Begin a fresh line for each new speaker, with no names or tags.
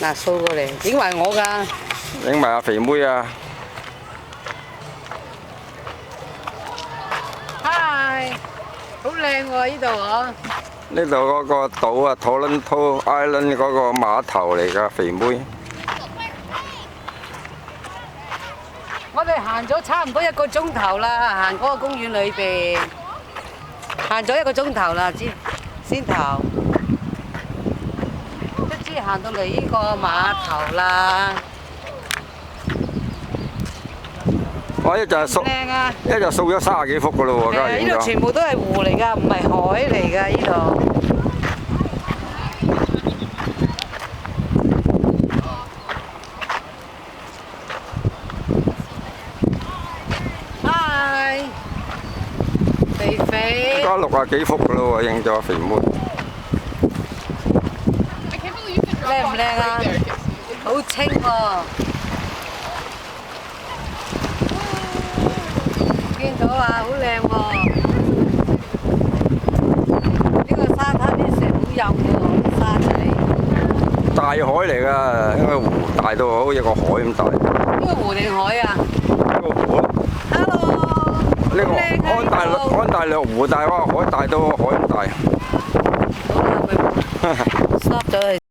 嗱，掃過嚟，影埋我㗎。
影埋阿肥妹啊！
嗨，好靚喎呢度嗬。
呢度嗰個島啊，Toronto Island 嗰個碼頭嚟㗎，肥妹。
我哋行咗差唔多1個鐘頭啦，行嗰個公園裏邊，行咗1個鐘頭啦，先頭，卒之行到嚟呢個碼頭啦。
我一就係掃，
靚啊！
一就掃咗30幾幅㗎咯喎，家下影
呢度全
咗。
部都係湖嚟㗎，唔係海嚟㗎呢度。嗨，肥肥。
加60幾幅㗎咯喎，影咗肥妹。
靚唔靚啊？好清喎！見到啊，好靚喎！呢個沙灘啲石好幼喎，啲沙仔。
大海嚟㗎，因為湖大到好似個海咁大。
呢個湖定海啊
呢個湖啊！
？Hello，
呢個
好靚啊！
安大略湖大，哇！海大到個海咁大。
好啦，咪 stop 咗佢。